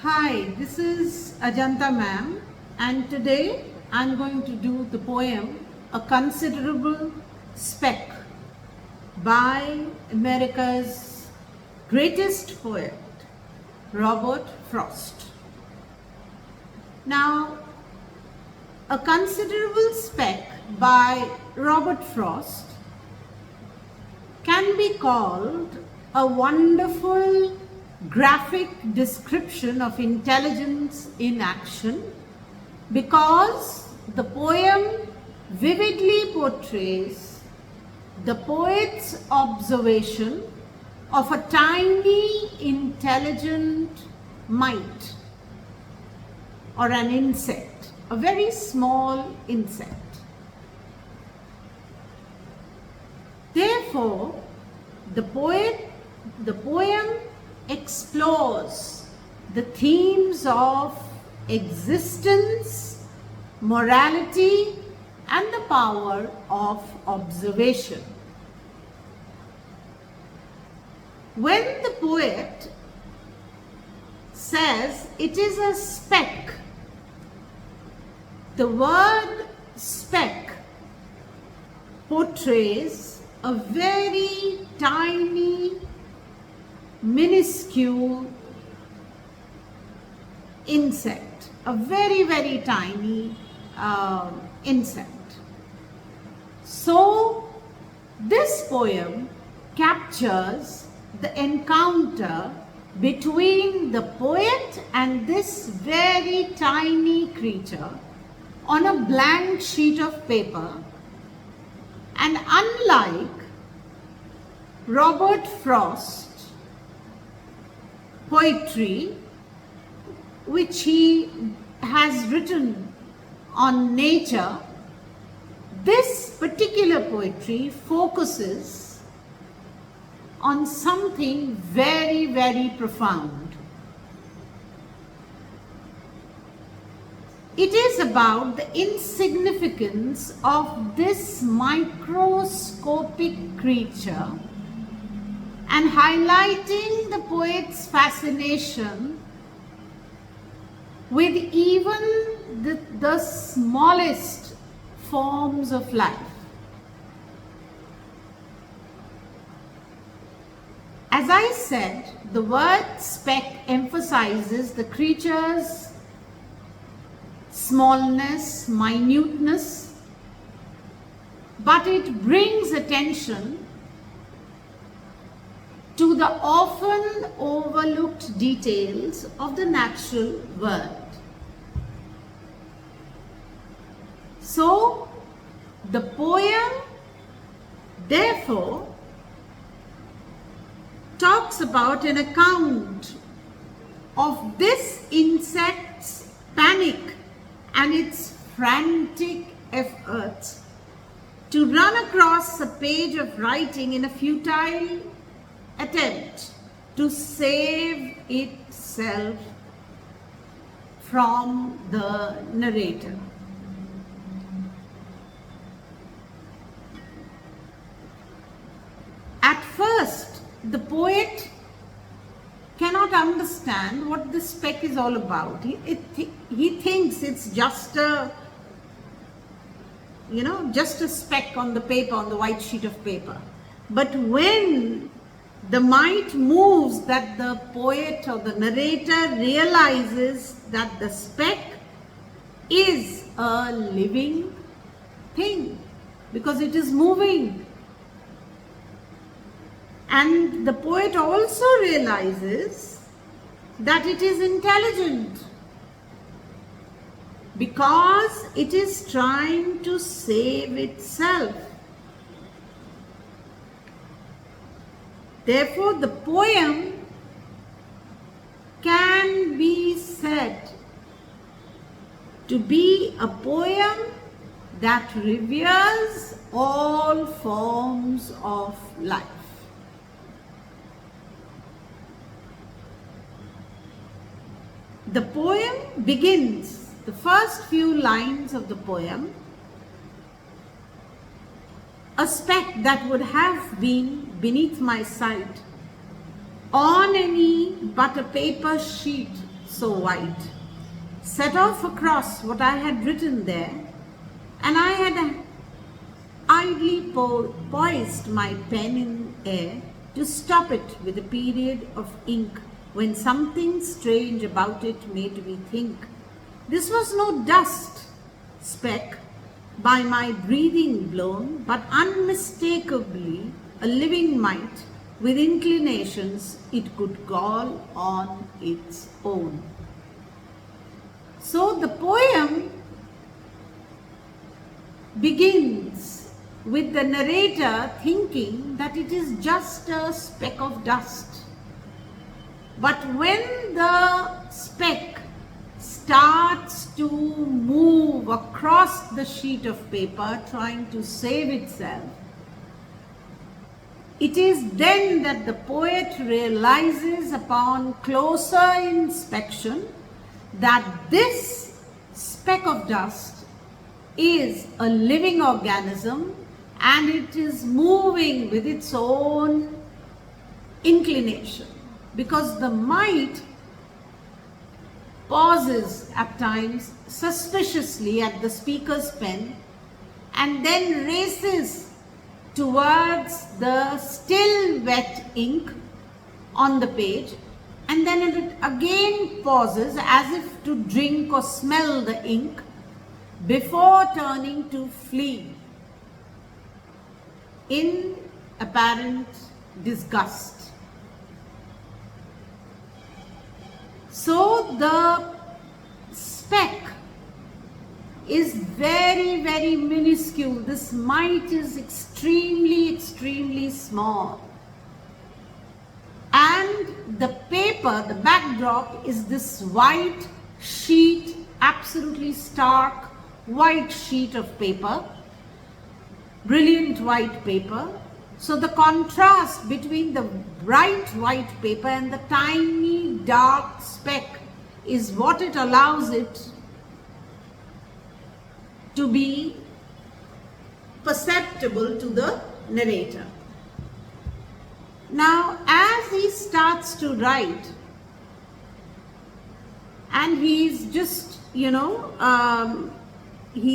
Hi, this is Ajanta ma'am, and today I'm going to do the poem A Considerable Speck by America's greatest poet, Robert Frost. Now, A Considerable Speck by Robert Frost can be called a wonderful graphic description of intelligence in action because the poem vividly portrays the poet's observation of a tiny intelligent mite or an insect, a very small insect. Therefore, the poem explores the themes of existence, morality, and the power of observation. When the poet says it is a speck, the word speck portrays a very tiny, minuscule insect, a very, very tiny insect. So, this poem captures the encounter between the poet and this very tiny creature on a blank sheet of paper. And unlike Robert Frost's poetry, which he has written on nature, this particular poetry focuses on something very, very profound. It is about the insignificance of this microscopic creature and highlighting the poet's fascination with even the smallest forms of life. As I said, the word speck emphasizes the creature's smallness, minuteness, but it brings attention to the often overlooked details of the natural world. So, the poem, therefore, talks about an account of this insect's panic and its frantic efforts to run across a page of writing in a futile attempt to save itself from the narrator. At first, the poet cannot understand what this speck is all about. He thinks it's just a speck on the paper, on the white sheet of paper. But when the mite moves, that the poet or the narrator realizes that the speck is a living thing because it is moving. And the poet also realizes that it is intelligent because it is trying to save itself. Therefore, the poem can be said to be a poem that reveres all forms of life. The poem begins, the first few lines of the poem, a speck that would have been beneath my sight on any but a paper sheet so white, set off across what I had written there, and I had idly poised my pen in air to stop it with a period of ink when something strange about it made me think. This was no dust speck by my breathing blown, but unmistakably a living mite with inclinations it could call on its own. So the poem begins with the narrator thinking that it is just a speck of dust. But when the speck starts to move across the sheet of paper, trying to save itself, it is then that the poet realizes upon closer inspection that this speck of dust is a living organism and it is moving with its own inclination, because the mite pauses at times suspiciously at the speaker's pen and then races towards the still wet ink on the page, and then it again pauses as if to drink or smell the ink before turning to flee in apparent disgust. So the speck is very, very minuscule. This mite is extremely small. And the paper, the backdrop, is this white sheet, absolutely stark white sheet of paper, brilliant white paper. So the contrast between the bright white paper and the tiny dark speck is what it allows it to be perceptible to the narrator. Now, as he starts to write, and he's just, he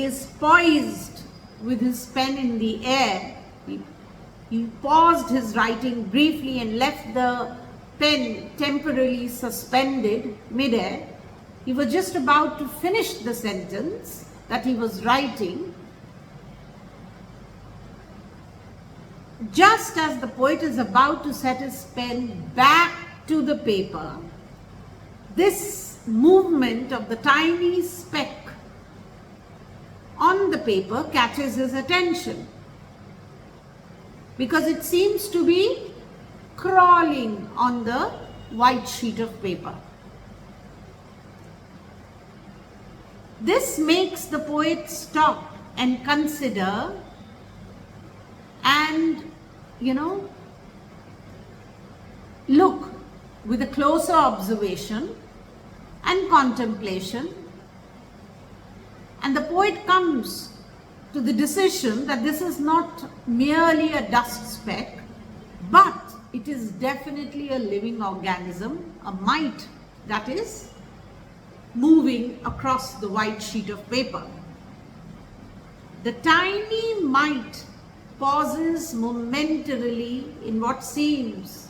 is poised with his pen in the air. He paused his writing briefly and left the pen temporarily suspended mid-air. He was just about to finish the sentence that he was writing. Just as the poet is about to set his pen back to the paper, this movement of the tiny speck on the paper catches his attention, because it seems to be crawling on the white sheet of paper. This makes the poet stop and consider and, look with a closer observation and contemplation. And the poet comes to the decision that this is not merely a dust speck, but it is definitely a living organism, a mite that is moving across the white sheet of paper. The tiny mite pauses momentarily in what seems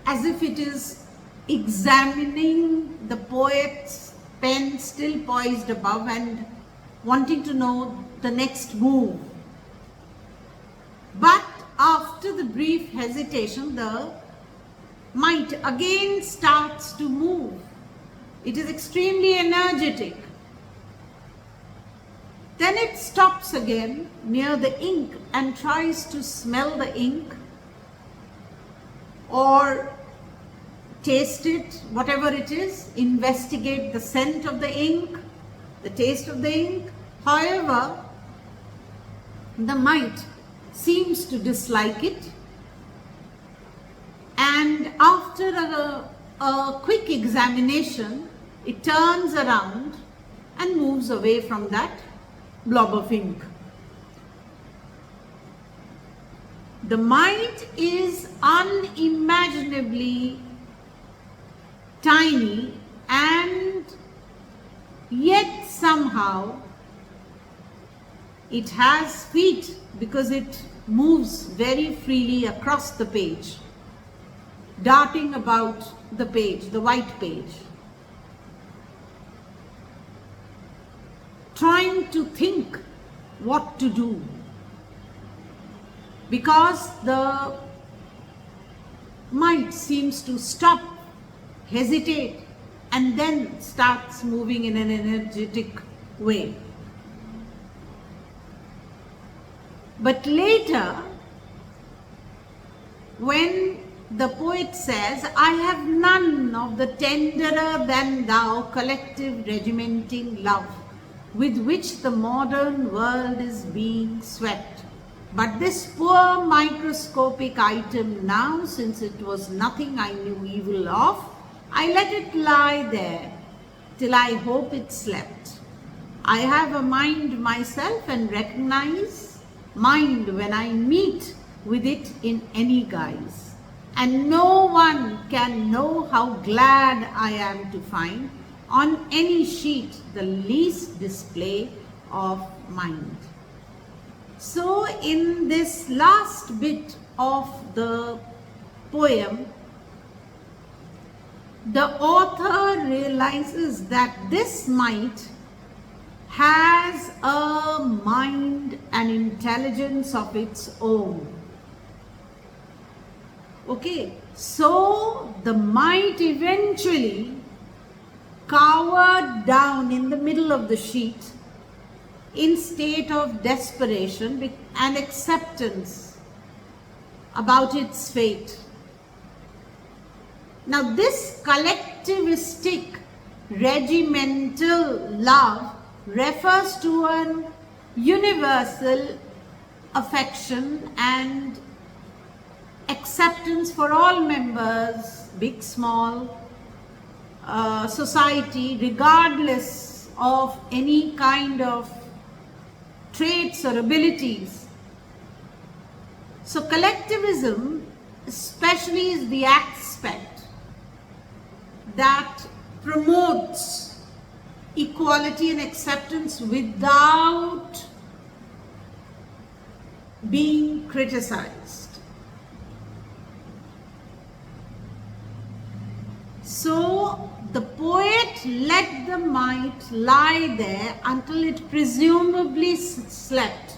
as if it is examining the poet's pen still poised above and wanting to know the next move. But after the brief hesitation, the mite again starts to move. It is extremely energetic. Then it stops again near the ink and tries to smell the ink or taste it, whatever it is, investigate the scent of the ink, the taste of the ink. However, the mite seems to dislike it, and after a quick examination, it turns around and moves away from that blob of ink. The mite is unimaginably tiny, and yet somehow it has feet because it moves very freely across the page, darting about the page, the white page, trying to think what to do, because the mite seems to stop, hesitate, and then starts moving in an energetic way. But later, when the poet says, I have none of the tenderer than thou collective regimenting love, with which the modern world is being swept. But this poor microscopic item now, since it was nothing I knew evil of, I let it lie there till I hope it slept. I have a mind myself and recognize mind when I meet with it in any guise. And no one can know how glad I am to find on any sheet the least display of mind. So in this last bit of the poem, the author realizes that this mite has a mind and intelligence of its own. Okay, so the mite eventually cowered down in the middle of the sheet in state of desperation and acceptance about its fate. Now this collectivistic regimental love refers to an universal affection and acceptance for all members, big, small, society, regardless of any kind of traits or abilities. So collectivism especially is the aspect that promotes equality and acceptance without being criticized. So the poet let the mite lie there until it presumably slept,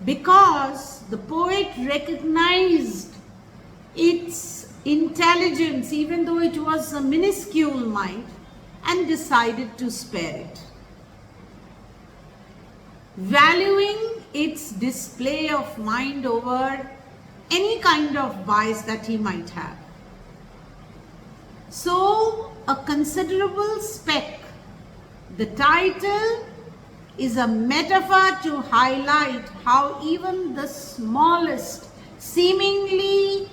because the poet recognized its intelligence even though it was a minuscule mite, and decided to spare it, valuing its display of mind over any kind of bias that he might have. So, a considerable speck. The title is a metaphor to highlight how even the smallest, seemingly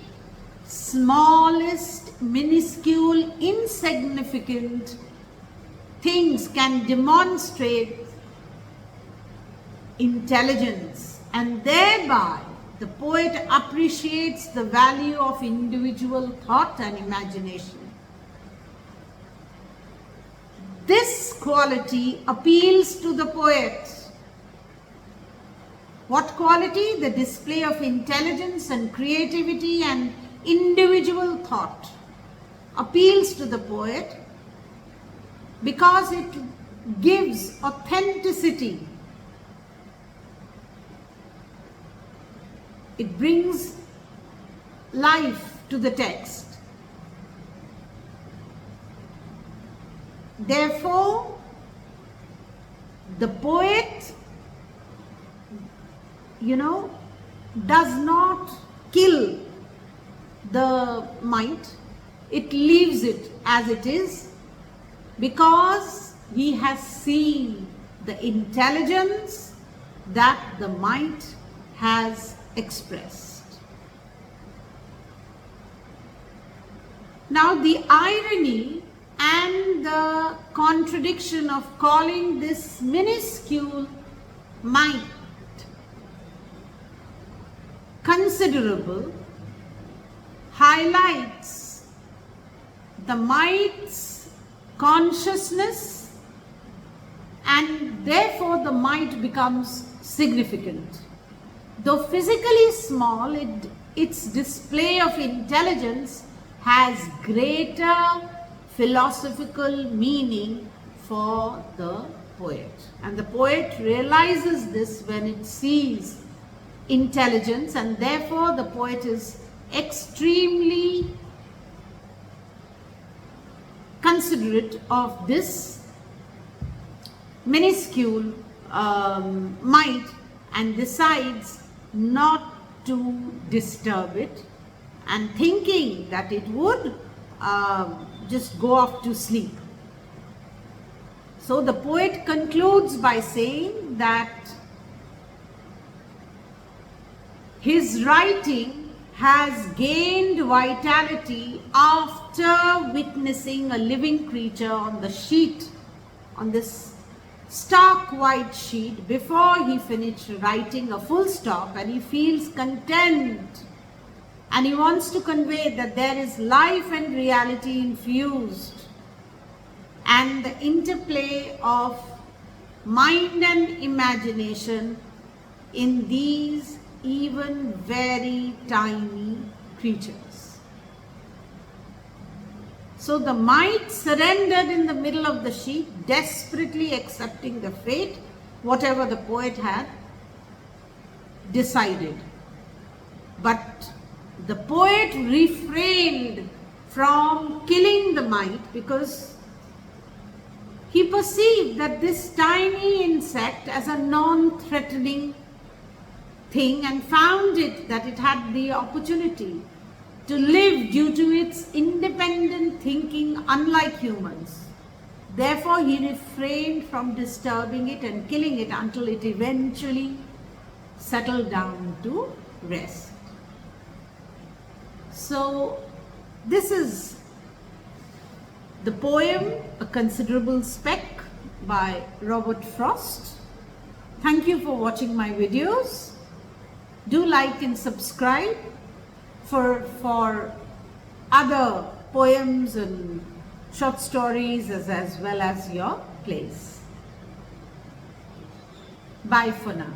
smallest, minuscule, insignificant things can demonstrate intelligence, and thereby the poet appreciates the value of individual thought and imagination. This quality appeals to the poet. What quality? The display of intelligence and creativity and individual thought appeals to the poet because it gives authenticity. It brings life to the text. Therefore, the poet, does not kill the mite. It leaves it as it is because he has seen the intelligence that the mite has expressed. Now, the irony and the contradiction of calling this minuscule mite considerable highlights the mite's consciousness, and therefore the mite becomes significant. Though physically small, its display of intelligence has greater philosophical meaning for the poet. And the poet realizes this when it sees intelligence, and therefore the poet is extremely considerate of this minuscule mite and decides not to disturb it, and thinking that it would just go off to sleep. So the poet concludes by saying that his writing has gained vitality after witnessing a living creature on the sheet, on this stark white sheet, before he finished writing a full stop, and he feels content, and he wants to convey that there is life and reality infused, and the interplay of mind and imagination in these even very tiny creatures. So the mite surrendered in the middle of the sheet, desperately accepting the fate, whatever the poet had decided. But the poet refrained from killing the mite because he perceived that this tiny insect as a non-threatening thing, and found it that it had the opportunity to live due to its independent thinking, unlike humans. Therefore, he refrained from disturbing it and killing it until it eventually settled down to rest. So, this is the poem A Considerable Speck by Robert Frost. Thank you for watching my videos. Do like and subscribe for other poems and short stories as well as your plays. Bye for now.